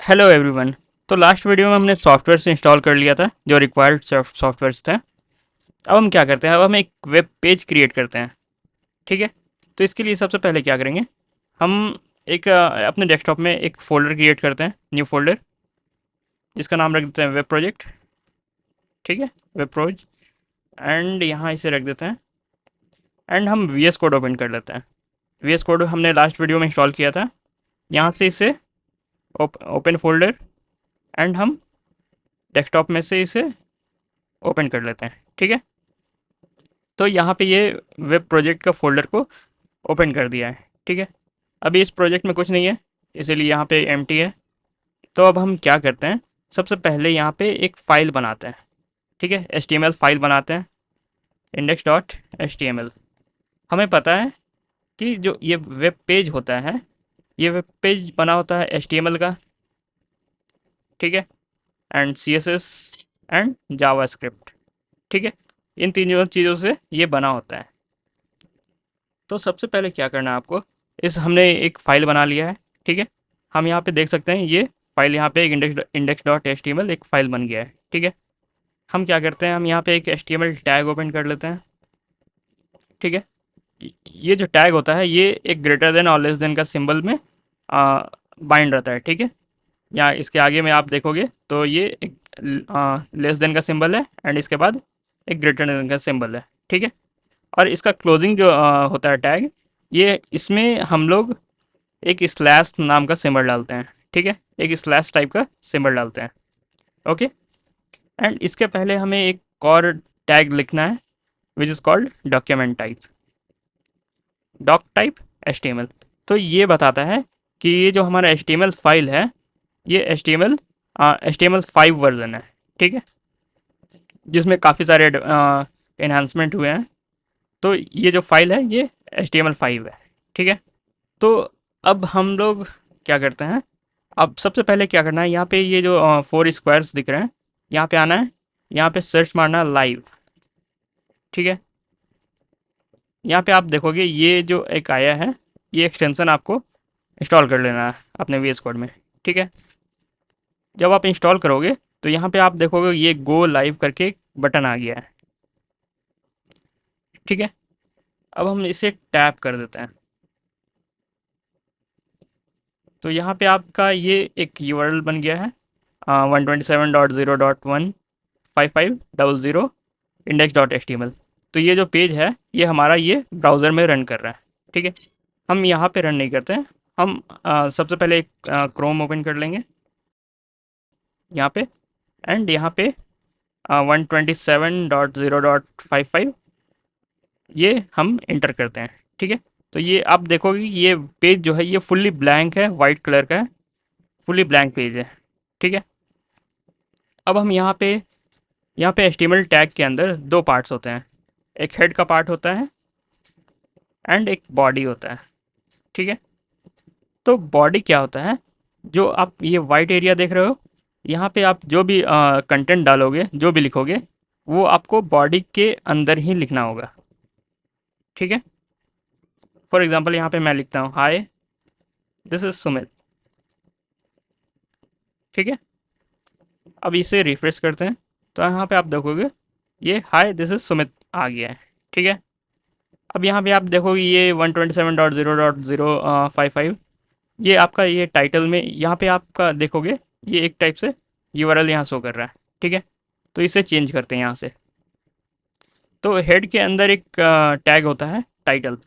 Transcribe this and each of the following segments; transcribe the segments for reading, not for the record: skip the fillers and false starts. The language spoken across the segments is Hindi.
Hello everyone. तो लास्ट वीडियो में हमने सॉफ्टवेयर इंस्टॉल कर लिया था जो रिक्वायर्ड सॉफ्टवेयर्स थे। अब हम क्या करते हैं, अब हम एक वेब पेज क्रिएट करते हैं। ठीक है। तो इसके लिए सबसे पहले क्या करेंगे, हम एक अपने डेस्कटॉप में एक फ़ोल्डर क्रिएट करते हैं, न्यू फोल्डर, जिसका नाम रख देते हैं वेब प्रोजेक्ट। ठीक है, वेब प्रोज। एंड यहाँ इसे रख देते हैं। एंड हम वी एस कोड ओपन कर लेते हैं। वी एस कोड हमने लास्ट वीडियो में इंस्टॉल किया था। यहाँ से इसे ओपन फोल्डर, एंड हम डेस्कटॉप में से इसे ओपन कर लेते हैं। ठीक है। तो यहाँ पे ये वेब प्रोजेक्ट का फ़ोल्डर को ओपन कर दिया है। ठीक है। अभी इस प्रोजेक्ट में कुछ नहीं है, इसीलिए यहाँ पे एम्प्टी है। तो अब हम क्या करते हैं, सबसे पहले यहाँ पे एक फ़ाइल बनाते हैं। ठीक है, HTML फाइल बनाते हैं, index.html। हमें पता है कि जो ये वेब पेज होता है, ये वेब पेज बना होता है HTML का। ठीक है, एंड CSS एंड जावास्क्रिप्ट। ठीक है, इन तीनों चीज़ों से ये बना होता है। तो सबसे पहले क्या करना है आपको, इस हमने एक फ़ाइल बना लिया है। ठीक है, हम यहाँ पे देख सकते हैं ये फाइल, यहाँ पे एक index dot H T M L एक फ़ाइल बन गया है। ठीक है, हम क्या करते हैं, हम यहाँ पे एक H T M L tag open कर लेते हैं। ठीक है, ये जो टैग होता है ये एक ग्रेटर देन और लेस देन का सिंबल में बाइंड रहता है। ठीक है, यहाँ इसके आगे में आप देखोगे तो ये एक लेस देन का सिंबल है, एंड इसके बाद एक ग्रेटर देन का सिंबल है। ठीक है, और इसका क्लोजिंग जो होता है टैग, ये इसमें हम लोग एक स्लैश नाम का सिंबल डालते हैं। ठीक है, एक स्लैश टाइप का सिंबल डालते हैं। ओके, एंड इसके पहले हमें एक और टैग लिखना है, which is called document type, doc type HTML। तो ये बताता है कि ये जो हमारा HTML फाइल है, ये HTML5 वर्जन है। ठीक है, जिसमें काफ़ी सारे एनहांसमेंट हुए हैं। तो ये जो फाइल है ये HTML5 है। ठीक है, तो अब हम लोग क्या करते हैं, अब सबसे पहले क्या करना है, यहाँ पे ये जो 4 स्क्वायर्स दिख रहे हैं, यहाँ पे आना है, यहाँ पे सर्च मारना है लाइव। ठीक है, यहाँ पे आप देखोगे ये जो एक आया है, ये एक्सटेंशन आपको इंस्टॉल कर लेना है अपने VS कोड में। ठीक है, जब आप इंस्टॉल करोगे तो यहाँ पे आप देखोगे ये गो लाइव करके एक बटन आ गया है। ठीक है, अब हम इसे टैप कर देते हैं। तो यहाँ पे आपका ये एक URL बन गया है, 127.0.15500 index.html। तो ये जो पेज है ये हमारा ये ब्राउज़र में रन कर रहा है। ठीक है, हम यहाँ पे रन नहीं करते हैं, हम सबसे पहले एक क्रोम ओपन कर लेंगे यहाँ पे, एंड यहाँ पे 127.0.55 ये हम इंटर करते हैं। ठीक है, तो ये आप देखोगे कि ये पेज जो है ये फुल्ली ब्लैंक है, वाइट कलर का है, फुल्ली ब्लैंक पेज है। ठीक है, अब हम यहाँ पे HTML टैग के अंदर दो पार्ट्स होते हैं, एक हेड का पार्ट होता है एंड एक बॉडी होता है। ठीक है, तो बॉडी क्या होता है, जो आप ये वाइट एरिया देख रहे हो, यहाँ पे आप जो भी कंटेंट डालोगे, जो भी लिखोगे, वो आपको बॉडी के अंदर ही लिखना होगा। ठीक है, फॉर एग्जांपल यहाँ पे मैं लिखता हूँ हाय दिस इज सुमित। ठीक है, अब इसे रिफ्रेश करते हैं, तो यहाँ पे आप देखोगे ये हाय दिस इज सुमित आ गया है। ठीक है, अब यहाँ पे आप देखोगे ये 127.0.055, ये आपका ये टाइटल में यहाँ पे आपका देखोगे ये एक टाइप से URL यहाँ शो कर रहा है। ठीक है, तो इसे चेंज करते हैं यहाँ से। तो हेड के अंदर एक टैग होता है टाइटल।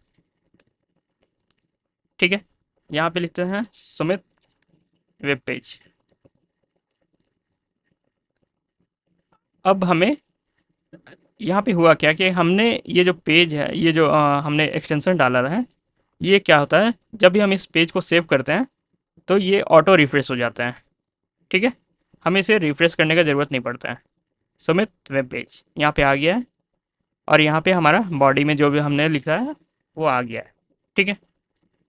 ठीक है, यहाँ पे लिखते हैं सुमित वेब पेज। अब हमें यहाँ पे हुआ क्या कि हमने ये जो पेज है, ये जो हमने एक्सटेंशन डाला है, ये क्या होता है, जब भी हम इस पेज को सेव करते हैं तो ये ऑटो रिफ्रेश हो जाता है। ठीक है, हमें इसे रिफ्रेश करने का ज़रूरत नहीं पड़ता है। सुमित वेब पेज यहाँ पे आ गया है, और यहाँ पे हमारा बॉडी में जो भी हमने लिखा है वो आ गया है। ठीक है,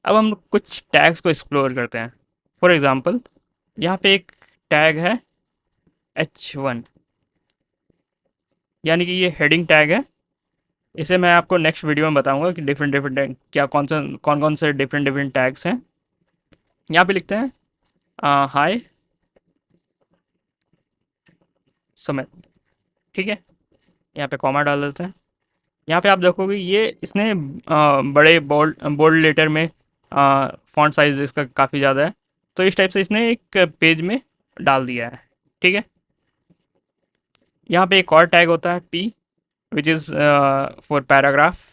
अब हम कुछ टैग्स को एक्सप्लोर करते हैं। फॉर एग्ज़ाम्पल यहाँ पे एक टैग है H1, यानी कि ये हेडिंग टैग है। इसे मैं आपको नेक्स्ट वीडियो में बताऊंगा कि डिफरेंट डिफरेंट क्या कौन कौन से डिफरेंट डिफरेंट टैग्स हैं। यहाँ पे लिखते हैं हाय सुमित, ठीक है। यहाँ पे कॉमा डाल देते हैं। यहाँ पे आप देखोगे ये इसने बड़े बोल्ड बोल्ड लेटर में फॉन्ट साइज इसका काफ़ी ज़्यादा है, तो इस टाइप से इसने एक पेज में डाल दिया है, ठीक है। यहाँ पे एक और टैग होता है P, which is for paragraph.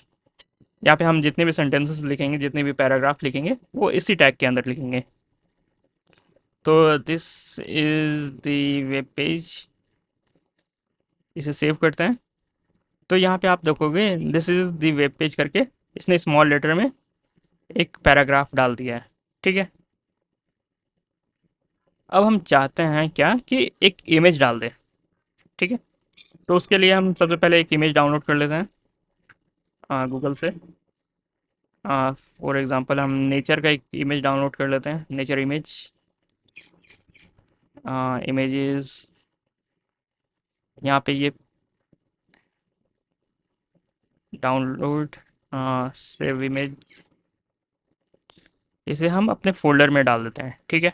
यहाँ पे हम जितने भी सेंटेंसेस लिखेंगे, जितने भी पैराग्राफ लिखेंगे, वो इसी टैग के अंदर लिखेंगे। तो this is the web page, इसे सेव करते हैं। तो यहाँ पे आप देखोगे this is the web page करके इसने स्मॉल लेटर में एक पैराग्राफ डाल दिया है, ठीक है। अब हम चाहते हैं क्या कि एक इमेज डाल दें, ठीक है। तो उसके लिए हम सबसे पहले एक इमेज डाउनलोड कर लेते हैं गूगल से। फॉर एग्जांपल हम नेचर का एक इमेज डाउनलोड कर लेते हैं, नेचर इमेज। इमेजेस, यहाँ पे ये डाउनलोड सेव इमेज, इसे हम अपने फोल्डर में डाल देते हैं, ठीक है।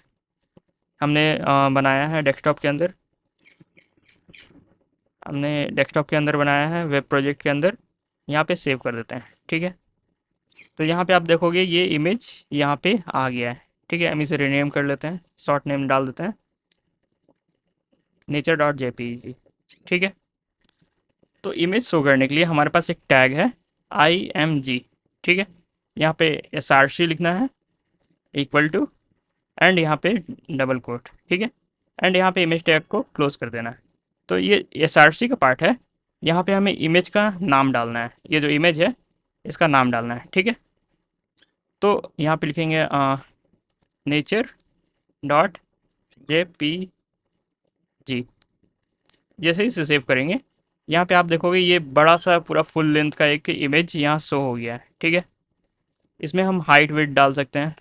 हमने बनाया है डेस्कटॉप के अंदर, हमने डेस्कटॉप के अंदर बनाया है वेब प्रोजेक्ट के अंदर, यहाँ पे सेव कर देते हैं, ठीक है। तो यहाँ पे आप देखोगे ये इमेज यहाँ पे आ गया है, ठीक है। हम इसे रीनेम कर लेते हैं, शॉर्ट नेम डाल देते हैं nature.jpg, ठीक है। तो इमेज शो करने के लिए हमारे पास एक टैग है img, ठीक है। यहाँ पे src लिखना है इक्वल टू, एंड यहाँ पे डबल कोट, ठीक है। एंड यहाँ पे इमेज टैग को क्लोज कर देना है। तो ये src का पार्ट है, यहाँ पे हमें इमेज का नाम डालना है, ये जो इमेज है इसका नाम डालना है, ठीक है। तो यहाँ पे लिखेंगे nature.jpg। जैसे ही इसे सेव करेंगे, यहाँ पे आप देखोगे ये बड़ा सा पूरा फुल लेंथ का एक इमेज यहाँ शो हो गया है, ठीक है। इसमें हम हाइट विड्थ डाल सकते हैं।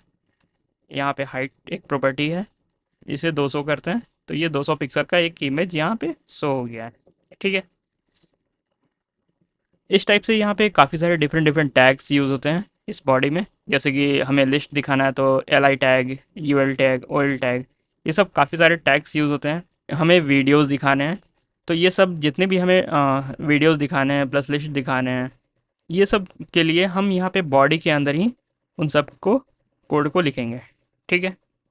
यहाँ पे हाइट एक प्रॉपर्टी है, इसे 200 करते हैं, तो ये 200 पिक्सल का एक इमेज यहाँ पे शो हो गया है, ठीक है। इस टाइप से यहाँ पे काफ़ी सारे डिफरेंट डिफरेंट टैग्स यूज़ होते हैं इस बॉडी में। जैसे कि हमें लिस्ट दिखाना है तो li tag, ul tag, oil tag, ये सब काफ़ी सारे टैग्स यूज़ होते हैं। हमें वीडियोस दिखाने हैं तो ये सब जितने भी हमें वीडियोस दिखाने हैं प्लस लिस्ट दिखाने हैं, ये सब के लिए हम यहाँ पे बॉडी के अंदर ही उन सब को कोड को लिखेंगे, ठीक है।